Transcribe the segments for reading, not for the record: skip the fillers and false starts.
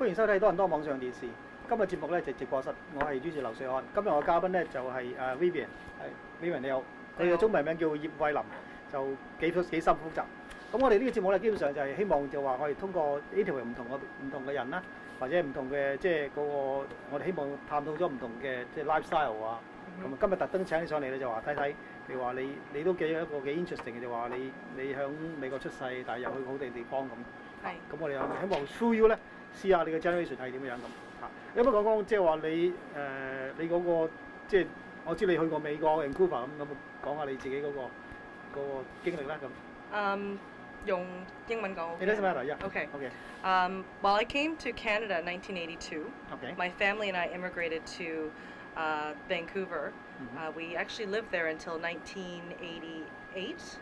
歡迎收睇多倫多網上電視。今日節目咧就直播室，我係主持劉瑞安。今日我嘉賓咧就係Vivian， 係 Vivian 你好，佢嘅中文名叫葉慧琳，就幾深複雜。咁我哋呢個節目咧基本上就係希望就話我哋通過 interview 唔同嘅人啦，或者唔同嘅即係嗰個我哋希望探討咗唔同嘅即係 lifestyle 啊。咁今日特登請你上嚟咧就話睇睇，譬如話你都一個幾 interesting 嘅，就話你喺美國出世，但係又去好地方咁。係。咁我哋希望 through you 咧試下你嘅 generation 係點樣咁嚇。有冇講即係話你嗰個即係我知你去過美國 Vancouver 咁，有冇講下你自己嗰個經歷咧咁？用英文講。It doesn't matter, yeah. Okay. Okay. Well, I came to Canada in 1982. Okay. My family and I immigrated to Vancouver. We actually lived there until 1988.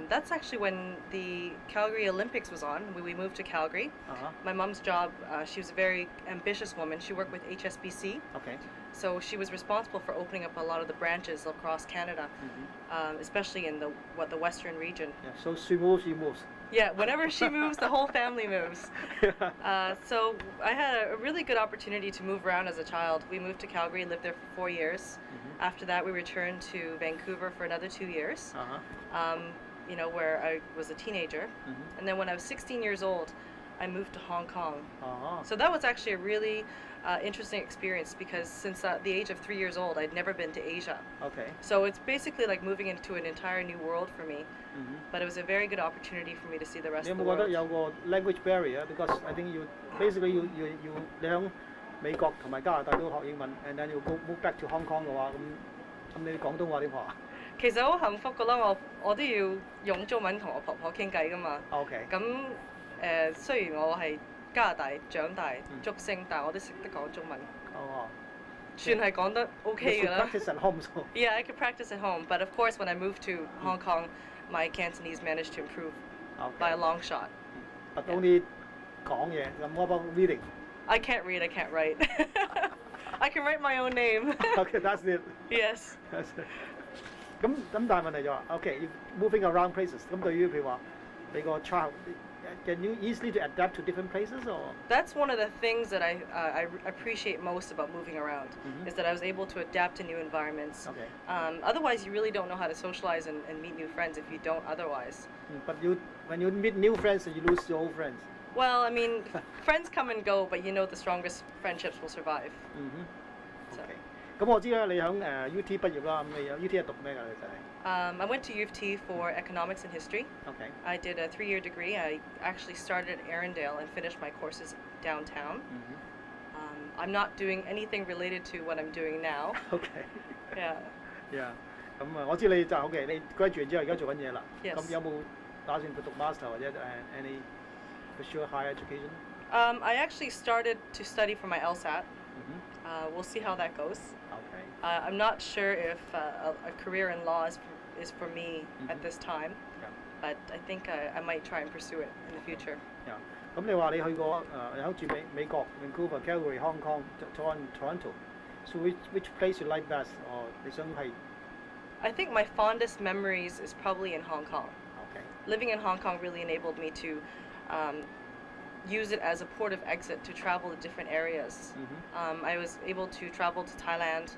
That's actually when the Calgary Olympics was on. We moved to Calgary. My mom's job, she was a very ambitious woman. She worked with HSBC. Okay. So she was responsible for opening up a lot of the branches across Canada, especially in the western region. Yeah, so she moves. Yeah, whenever she moves, the whole family moves. So I had a really good opportunity to move around as a child. We moved to Calgary, lived there for 4 years. After that, we returned to Vancouver for another 2 years, you know, where I was a teenager. And then when I was 16 years old, I moved to Hong Kong. So that was actually a really interesting experience because since the age of 3 years old, I'd never been to Asia. Okay. So it's basically like moving into an entire new world for me. But it was a very good opportunity for me to see the rest of the world. 你有冇覺得有個 language barrier? Because I think you basically you 你喺美國同埋加拿大都學英文 ，and then you move back to Hong Kong 嘅話，咁你廣東話點學啊？其實好幸福㗎啦，我都要用中文同我婆婆傾偈㗎嘛。OK。咁雖然我係加拿大長大竹升，但係我都識得講中文。哦。算係講得 OK 㗎啦。Practice at home. Yeah, I could practice at home, but of course when I moved to Hong Kong, my Cantonese managed to improve by a long shot. But only 講嘢。咁what about reading? I can't read. I can't write. I can write my own name. Okay, that's it. Yes. That's it. 咁但係問題就話 ，OK, moving around places. 咁對於譬如話你個 child。Can you easily to adapt to different places, or? That's one of the things that I appreciate most about moving around is that I was able to adapt to new environments. Okay. Otherwise, you really don't know how to socialize and meet new friends if you don't otherwise. But when you meet new friends, you lose your old friends. Well, I mean, friends come and go, but you know the strongest friendships will survive. Okay. 咁我知啦，你喺UT 畢業啦，咁你UT 係讀咩㗎？你就係I went to U of T for economics and history. Okay. I did a 3-year degree. I actually started at Arundel and finished my courses downtown. I'm not doing anything related to what I'm doing now. Okay. Yeah. Yeah. 咁我知你就 OK， 你 graduate 之後而家做緊嘢啦。Yes. 咁有冇打算讀 master 或者any pursue higher education? I actually started to study for my LSAT. We'll see how that goes. Okay. I'm not sure if a career in law is for me at this time, but I think I might try and pursue it in the future. Yeah. 咁你話你去過喺住美國 Vancouver、Calgary、Hong Kong、Toronto. So which place you like best? 你想係 I think my fondest memories is probably in Hong Kong. Okay. Living in Hong Kong really enabled me to use it as a port of exit to travel to different areas. I was able to travel to Thailand,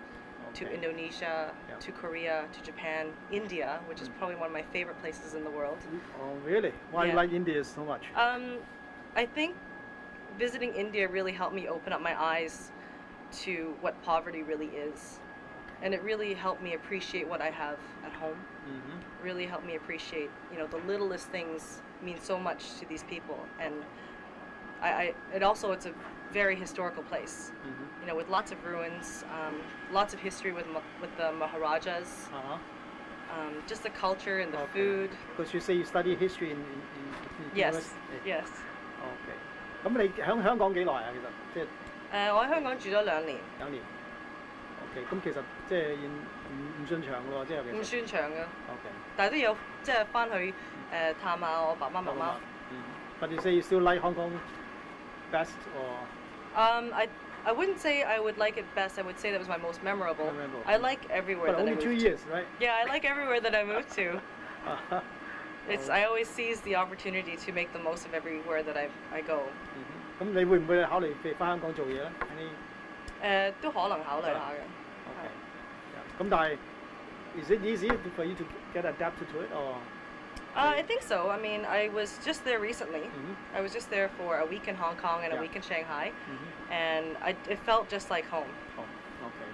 to Indonesia, to Korea, to Japan, India, which is probably one of my favorite places in the world. Oh, really? Why do you like India so much? I think visiting India really helped me open up my eyes to what poverty really is. And it really helped me appreciate what I have at home. Really helped me appreciate, you know, the littlest things mean so much to these people. And it's a very historical place, you know, with lots of ruins, lots of history with the Maharajas, just the culture and the food. Because you say you study history in Yes, yes. Okay. 咁你喺香港幾耐啊？其實即係我喺香港住咗2年。2年。OK， 咁其實即係唔算長喎，即係唔算長嘅。OK。但係都有即係翻去探下我爸爸媽媽。But you say you still like Hong Kong best, or? I wouldn't say I would like it best. I would say that was my most memorable. I like everywhere that I moved to. But only 2 years, right? Yeah, I like everywhere that I moved to. I always seize the opportunity to make the most of everywhere that I go. 咁你會唔會考慮翻香港做嘢咧？都可能考慮下嘅。OK。咁但係 is it easy for you to get adapted to it or? I think so. I mean, I was just there recently. I was just there for a week in Hong Kong and a week in Shanghai, and it felt just like home. Oh, okay.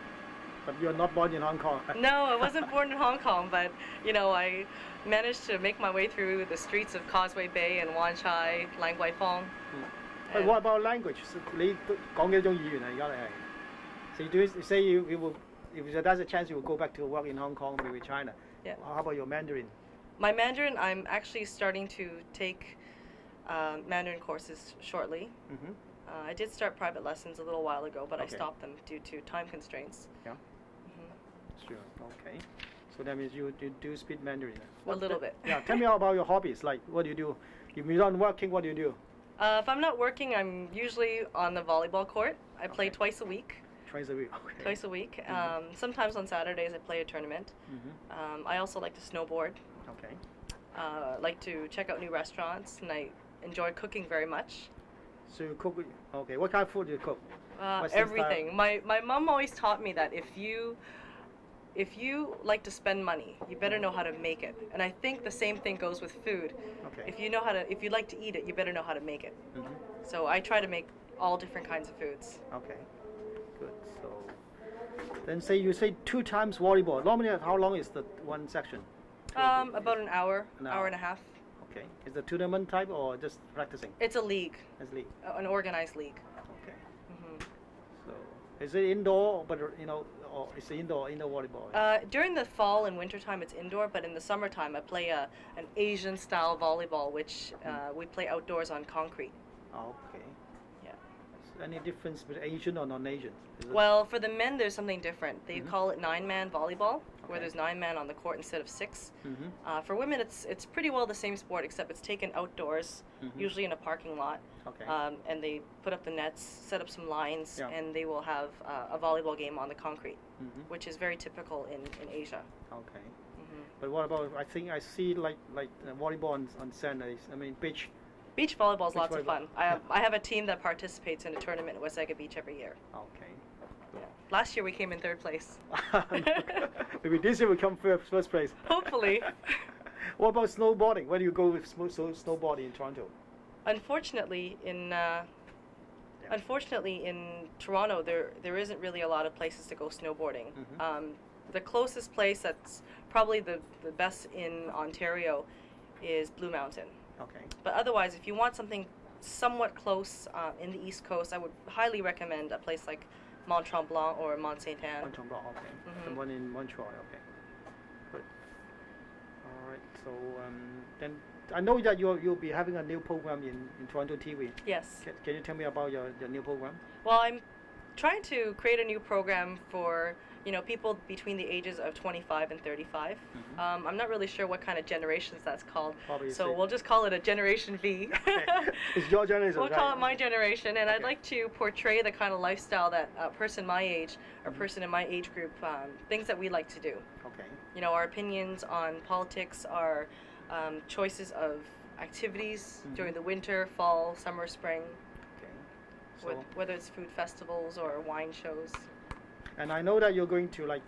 But you're not born in Hong Kong. No, I wasn't born in Hong Kong, but you know, I managed to make my way through the streets of Causeway Bay and Wan Chai, Lang Wai Fong. But what about language? 你講幾種語言啊？而家你係 So you say you will, if there's a chance you will go back to work in Hong Kong, maybe China. Yeah. How about your Mandarin? My Mandarin, I'm actually starting to take Mandarin courses shortly. I did start private lessons a little while ago, but I stopped them due to time constraints. Yeah. Sure. Okay. So that means you do speak Mandarin. A little bit. Yeah. Tell me about your hobbies. Like, what do you do? If you're not working, what do you do? If I'm not working, I'm usually on the volleyball court. I play twice a week. Twice a week. Okay. Twice a week. Sometimes on Saturdays I play a tournament. I also like to snowboard. Okay. Like to check out new restaurants, and I enjoy cooking very much. So you cook? Okay. What kind of food do you cook? Everything. My mom always taught me that if you like to spend money, you better know how to make it. And I think the same thing goes with food. Okay. If you like to eat it, you better know how to make it. So I try to make all different kinds of foods. Okay. Good. So then you say 2 times volleyball. Normally, how long is the one section? About an hour and a half. Okay. Is the tournament type or just practicing? It's a league. It's a league. An organized league. Okay. So is it indoor, but or it's indoor volleyball? During the fall and winter time, it's indoor, but in the summertime, I play an Asian style volleyball, which we play outdoors on concrete. Okay. Yeah. Is any difference between Asian or non-Asian? Well, for the men, there's something different. They call it 9-man volleyball, where there's 9 men on the court instead of 6. For women, it's pretty well the same sport, except it's taken outdoors, usually in a parking lot. Okay. And they put up the nets, set up some lines, and they will have a volleyball game on the concrete, which is very typical in Asia. Okay. But what about? I think I see like volleyball on Sundays. I mean beach. Beach volleyball is lots of fun. I have a team that participates in a tournament at Westega Beach every year. Okay. Yeah. Last year we came in 3rd place. Maybe this year we come first place. Hopefully. What about snowboarding? Where do you go with snowboarding in Toronto? Unfortunately, in Toronto, there isn't really a lot of places to go snowboarding. The closest place that's probably the best in Ontario is Blue Mountain. Okay. But otherwise, if you want something somewhat close in the East Coast, I would highly recommend a place like Mont Tremblant or Mont Saint Anne. Mont Tremblant, okay. The one in Montreal, okay. Good. All right. So then I know that you'll be having a new program in Toronto TV. Yes. Can you tell me about your new program? Well, I'm trying to create a new program for people between the ages of 25 and 35. I'm not really sure what kind of generations that's called, so we'll just call it a Generation V. Okay. It's your generation. We'll call it my generation, and I'd like to portray the kind of lifestyle that a person my age, or person in my age group, things that we like to do. Okay. Our opinions on politics, our choices of activities during the winter, fall, summer, spring. Okay. So whether it's food festivals or wine shows. And I know that you're going to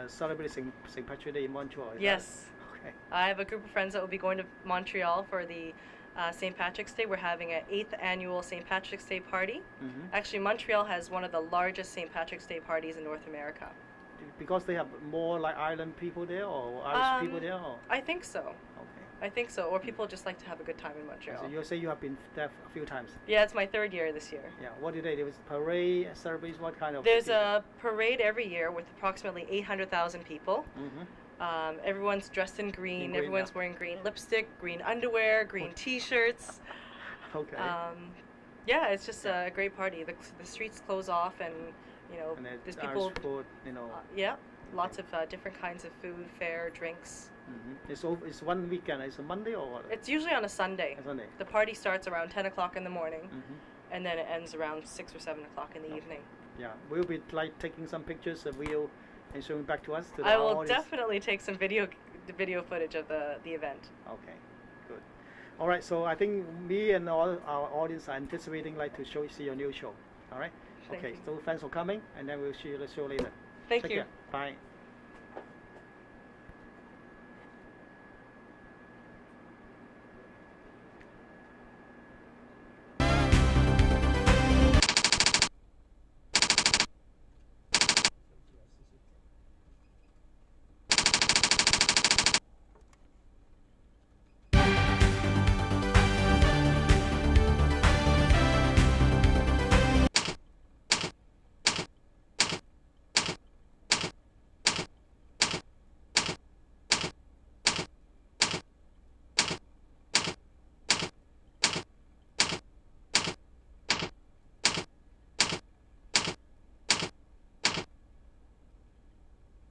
celebrate St. Patrick's Day in Montreal. Yes. Okay. I have a group of friends that will be going to Montreal for the St. Patrick's Day. We're having an 8th annual St. Patrick's Day party. Actually, Montreal has one of the largest St. Patrick's Day parties in North America. Because they have more like island people there, or Irish people there? Or? I think so. Okay. I think so. Or people just like to have a good time in Montreal. So you say you have been there a few times? Yeah, it's my 3rd year this year. Yeah. What do they do? There was a parade, celebrations, what kind of? There's a parade every year with approximately 800,000 people. Everyone's dressed in green. Everyone's wearing green lipstick, green underwear, green T-shirts. Okay. Yeah, it's just a great party. The streets close off, and and there's people. Irish food, yeah, lots of different kinds of food, fare, drinks. It's one weekend. It's a Monday or what? It's usually on a Sunday. A Sunday. The party starts around 10 o'clock in the morning, and then it ends around 6 or 7 o'clock in the evening. Yeah, we'll be taking some pictures, a video, and showing back to us. I will definitely take some video footage of the event. Okay, good. All right, so I think me and all our audience are anticipating like to see your new show. All right. Thank Okay. you. So thanks for coming, and then we'll see you the show later. Thank Take you. care. Bye.